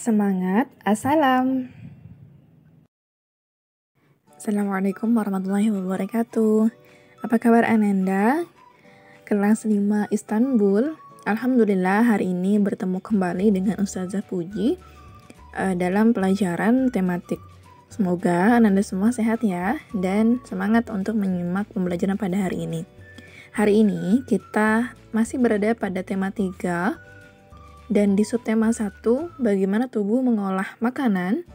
Semangat, assalam. Assalamualaikum warahmatullahi wabarakatuh. Apa kabar Ananda? Kelas 5 Istanbul. Alhamdulillah hari ini bertemu kembali dengan Ustazah Puji dalam pelajaran tematik. Semoga Ananda semua sehat ya dan semangat untuk menyimak pembelajaran pada hari ini. Hari ini kita masih berada pada tema 3 dan di subtema 1, bagaimana tubuh mengolah makanan.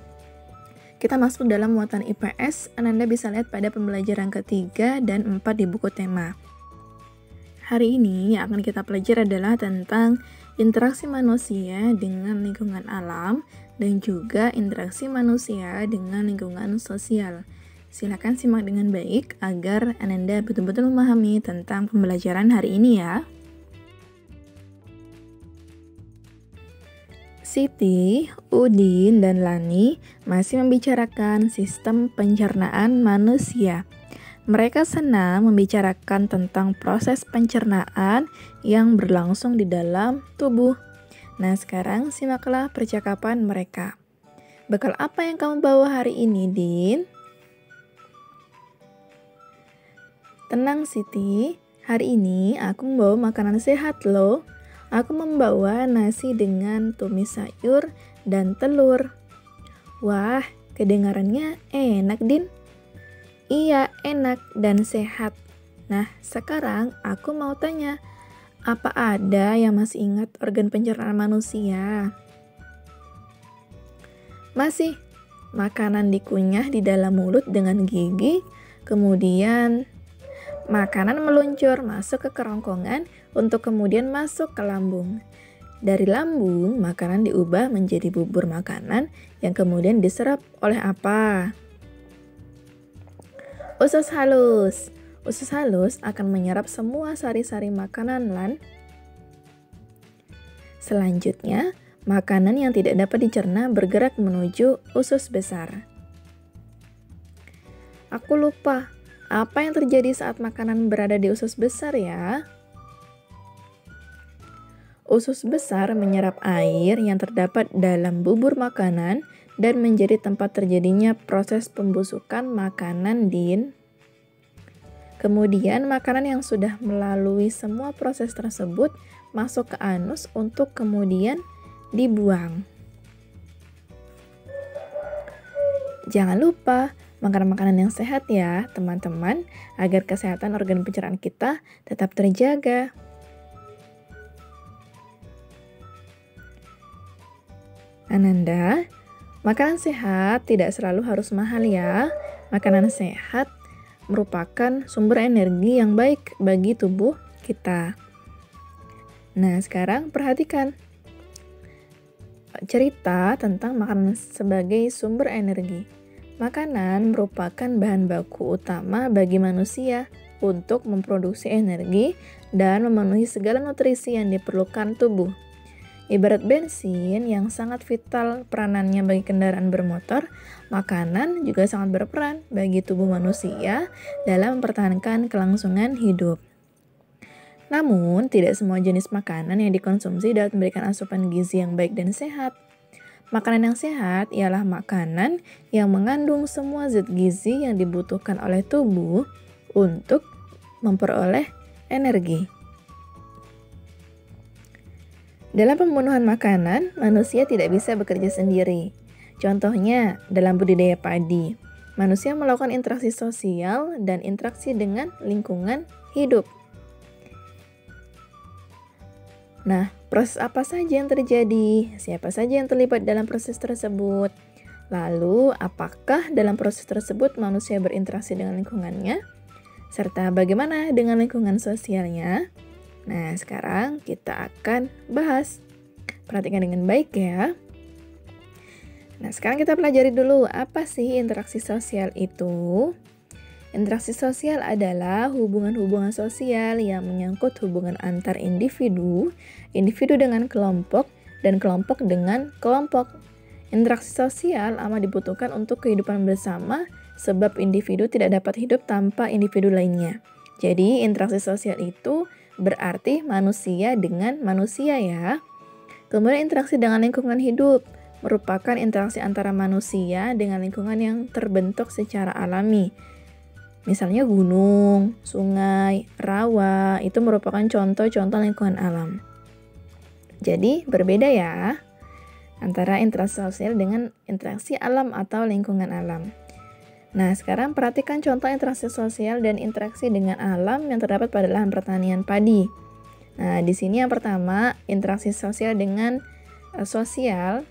Kita masuk dalam muatan IPS, Ananda bisa lihat pada pembelajaran ketiga dan 4 di buku tema. Hari ini yang akan kita pelajari adalah tentang interaksi manusia dengan lingkungan alam dan juga interaksi manusia dengan lingkungan sosial. Silakan simak dengan baik agar Ananda betul-betul memahami tentang pembelajaran hari ini ya. Siti, Udin, dan Lani masih membicarakan sistem pencernaan manusia. Mereka senang membicarakan tentang proses pencernaan yang berlangsung di dalam tubuh. Nah, sekarang simaklah percakapan mereka. Bekal apa yang kamu bawa hari ini, Din? Tenang, Siti. Hari ini aku membawa makanan sehat loh. Aku membawa nasi dengan tumis sayur dan telur. Wah, kedengarannya enak, Din. Iya, enak dan sehat. Nah, sekarang aku mau tanya, apa ada yang masih ingat organ pencernaan manusia? Masih. Makanan dikunyah di dalam mulut dengan gigi, kemudian makanan meluncur masuk ke kerongkongan untuk kemudian masuk ke lambung. Dari lambung, makanan diubah menjadi bubur makanan yang kemudian diserap oleh apa? Usus halus. Usus halus akan menyerap semua sari-sari makanan, Lan. Selanjutnya, makanan yang tidak dapat dicerna bergerak menuju usus besar. Aku lupa. Apa yang terjadi saat makanan berada di usus besar ya? Usus besar menyerap air yang terdapat dalam bubur makanan dan menjadi tempat terjadinya proses pembusukan makanan, Din. Kemudian makanan yang sudah melalui semua proses tersebut masuk ke anus untuk kemudian dibuang. Jangan lupa makan makanan yang sehat ya, teman-teman, agar kesehatan organ pencernaan kita tetap terjaga. Ananda, makanan sehat tidak selalu harus mahal ya. Makanan sehat merupakan sumber energi yang baik bagi tubuh kita. Nah, sekarang perhatikan cerita tentang makanan sebagai sumber energi. Makanan merupakan bahan baku utama bagi manusia untuk memproduksi energi dan memenuhi segala nutrisi yang diperlukan tubuh. Ibarat bensin yang sangat vital peranannya bagi kendaraan bermotor, makanan juga sangat berperan bagi tubuh manusia dalam mempertahankan kelangsungan hidup. Namun, tidak semua jenis makanan yang dikonsumsi dapat memberikan asupan gizi yang baik dan sehat. Makanan yang sehat ialah makanan yang mengandung semua zat gizi yang dibutuhkan oleh tubuh untuk memperoleh energi. Dalam pembunuhan makanan, manusia tidak bisa bekerja sendiri. Contohnya, dalam budidaya padi, manusia melakukan interaksi sosial dan interaksi dengan lingkungan hidup. Nah, proses apa saja yang terjadi? Siapa saja yang terlibat dalam proses tersebut? Lalu, apakah dalam proses tersebut manusia berinteraksi dengan lingkungannya? Serta bagaimana dengan lingkungan sosialnya? Nah, sekarang kita akan bahas. Perhatikan dengan baik ya. Nah, sekarang kita pelajari dulu apa sih interaksi sosial itu? Interaksi sosial adalah hubungan-hubungan sosial yang menyangkut hubungan antar individu, individu dengan kelompok, dan kelompok dengan kelompok. Interaksi sosial amat dibutuhkan untuk kehidupan bersama sebab individu tidak dapat hidup tanpa individu lainnya. Jadi, interaksi sosial itu berarti manusia dengan manusia ya. Kemudian interaksi dengan lingkungan hidup. merupakan interaksi antara manusia dengan lingkungan yang terbentuk secara alami. Misalnya gunung, sungai, rawa, itu merupakan contoh-contoh lingkungan alam. Jadi berbeda ya antara interaksi sosial dengan interaksi alam atau lingkungan alam. Nah, sekarang perhatikan contoh interaksi sosial dan interaksi dengan alam yang terdapat pada lahan pertanian padi. Nah, di sini yang pertama, interaksi sosial dengan sosial.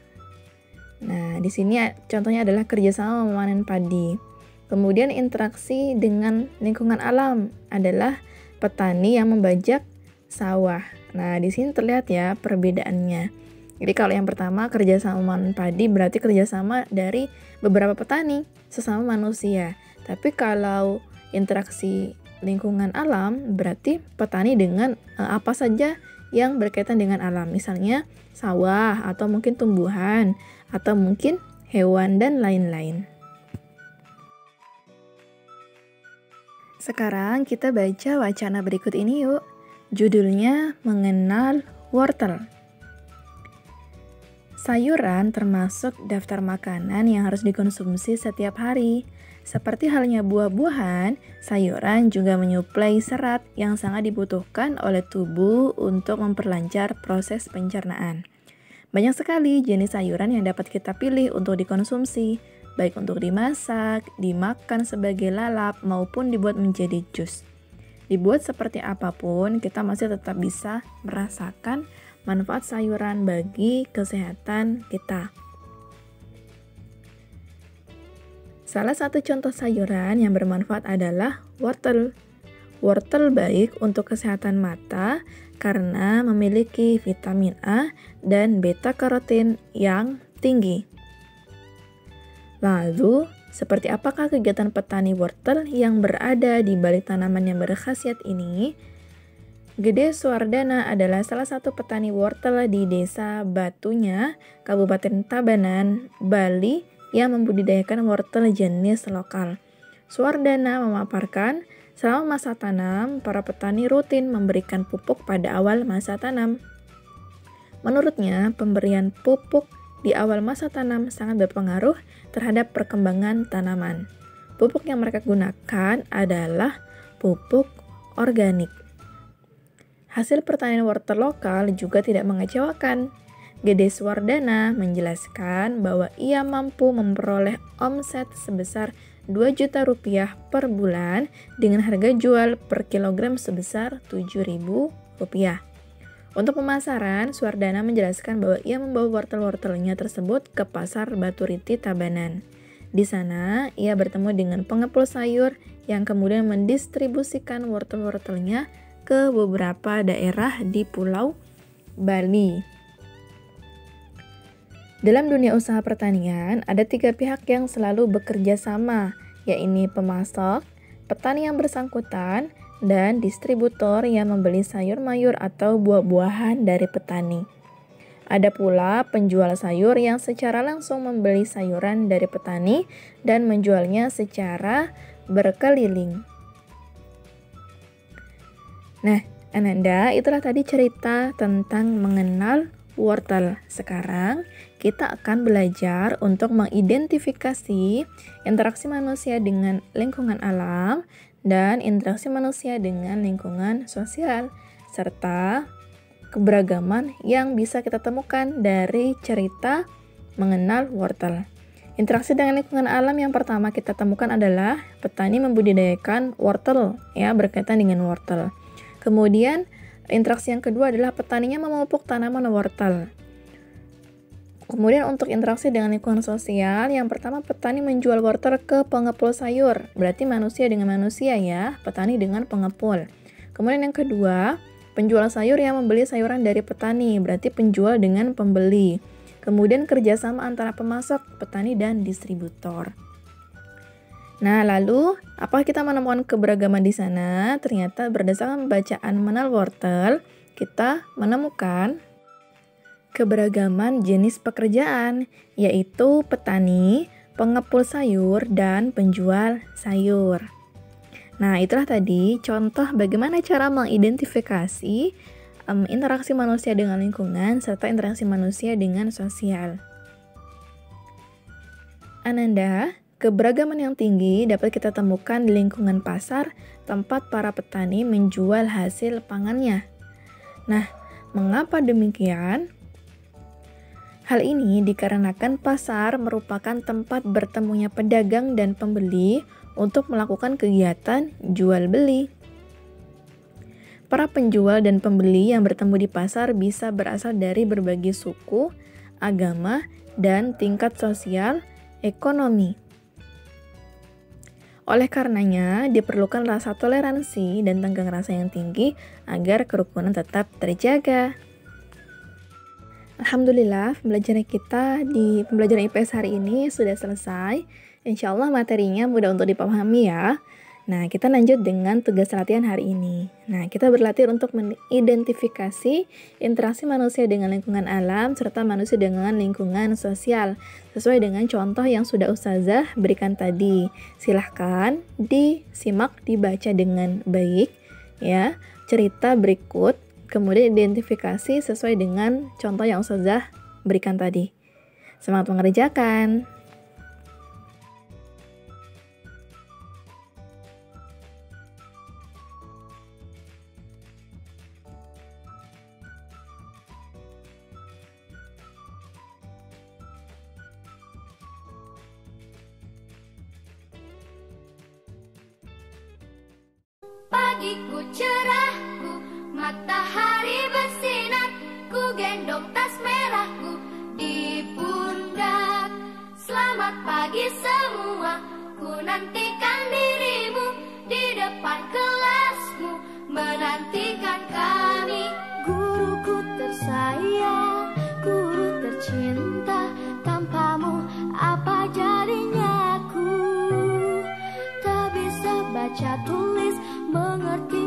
Nah, di sini contohnya adalah kerjasama memanen padi. Kemudian interaksi dengan lingkungan alam adalah petani yang membajak sawah. Nah, di sini terlihat ya perbedaannya. Jadi kalau yang pertama kerjasama memanen padi berarti kerjasama dari beberapa petani sesama manusia. Tapi kalau interaksi lingkungan alam berarti petani dengan apa saja yang berkaitan dengan alam. Misalnya sawah atau mungkin tumbuhan atau mungkin hewan dan lain-lain. Sekarang kita baca wacana berikut ini yuk. Judulnya Mengenal Wortel. Sayuran termasuk daftar makanan yang harus dikonsumsi setiap hari. Seperti halnya buah-buahan, sayuran juga menyuplai serat yang sangat dibutuhkan oleh tubuh untuk memperlancar proses pencernaan. Banyak sekali jenis sayuran yang dapat kita pilih untuk dikonsumsi, baik untuk dimasak, dimakan sebagai lalap, maupun dibuat menjadi jus. Dibuat seperti apapun, kita masih tetap bisa merasakan manfaat sayuran bagi kesehatan kita. Salah satu contoh sayuran yang bermanfaat adalah wortel. Wortel baik untuk kesehatan mata karena memiliki vitamin A dan beta-karotin yang tinggi. Lalu, seperti apakah kegiatan petani wortel yang berada di balik tanaman yang berkhasiat ini? Gede Suwardana adalah salah satu petani wortel di Desa Batunya, Kabupaten Tabanan, Bali, yang membudidayakan wortel jenis lokal. Suwardana memaparkan, selama masa tanam, para petani rutin memberikan pupuk pada awal masa tanam. Menurutnya, pemberian pupuk di awal masa tanam sangat berpengaruh terhadap perkembangan tanaman. Pupuk yang mereka gunakan adalah pupuk organik. Hasil pertanian wortel lokal juga tidak mengecewakan. Gede Suwardana menjelaskan bahwa ia mampu memperoleh omset sebesar 2 juta rupiah per bulan dengan harga jual per kilogram sebesar Rp7.000. Untuk pemasaran, Suwardana menjelaskan bahwa ia membawa wortel-wortelnya tersebut ke pasar Baturiti Tabanan. Di sana, ia bertemu dengan pengepul sayur yang kemudian mendistribusikan wortel-wortelnya ke beberapa daerah di Pulau Bali. Dalam dunia usaha pertanian, ada 3 pihak yang selalu bekerja sama, yaitu pemasok, petani yang bersangkutan, dan distributor yang membeli sayur mayur atau buah-buahan dari petani. Ada pula penjual sayur yang secara langsung membeli sayuran dari petani dan menjualnya secara berkeliling. Nah, Ananda, itulah tadi cerita tentang mengenal wortel. Sekarang kita akan belajar untuk mengidentifikasi interaksi manusia dengan lingkungan alam dan interaksi manusia dengan lingkungan sosial, serta keberagaman yang bisa kita temukan dari cerita mengenal wortel. Interaksi dengan lingkungan alam yang pertama kita temukan adalah petani membudidayakan wortel, ya, berkaitan dengan wortel. Kemudian interaksi yang kedua adalah petaninya memupuk tanaman wortel. Kemudian untuk interaksi dengan lingkungan sosial, yang pertama petani menjual wortel ke pengepul sayur. Berarti manusia dengan manusia ya, petani dengan pengepul. Kemudian yang kedua, penjual sayur yang membeli sayuran dari petani. Berarti penjual dengan pembeli. Kemudian kerjasama antara pemasok, petani, dan distributor. Nah, lalu apakah kita menemukan keberagaman di sana? Ternyata berdasarkan bacaan mengenal wortel, kita menemukan keberagaman jenis pekerjaan, yaitu petani, pengepul sayur, dan penjual sayur. Nah, itulah tadi contoh bagaimana cara mengidentifikasi interaksi manusia dengan lingkungan serta interaksi manusia dengan sosial. Ananda, keberagaman yang tinggi dapat kita temukan di lingkungan pasar tempat para petani menjual hasil pangannya. Nah, mengapa demikian? Hal ini dikarenakan pasar merupakan tempat bertemunya pedagang dan pembeli untuk melakukan kegiatan jual beli. Para penjual dan pembeli yang bertemu di pasar bisa berasal dari berbagai suku, agama, dan tingkat sosial ekonomi. Oleh karenanya, diperlukan rasa toleransi dan tenggang rasa yang tinggi agar kerukunan tetap terjaga. Alhamdulillah, pembelajaran kita di pembelajaran IPS hari ini sudah selesai. Insya Allah materinya mudah untuk dipahami ya. Nah, kita lanjut dengan tugas latihan hari ini. Nah, kita berlatih untuk mengidentifikasi interaksi manusia dengan lingkungan alam serta manusia dengan lingkungan sosial sesuai dengan contoh yang sudah Ustazah berikan tadi. Silahkan disimak, dibaca dengan baik ya cerita berikut, kemudian identifikasi sesuai dengan contoh yang Ustazah berikan tadi. Semangat mengerjakan! Pagiku cerahku, matahari bersinar, ku gendong tas merahku di pundak. Selamat pagi semua, ku nantikan dirimu di depan kelasmu, menantikan kami. Guruku tersayang, guru tercinta, tanpamu apa jadinya aku? Tak bisa baca tulis, mengerti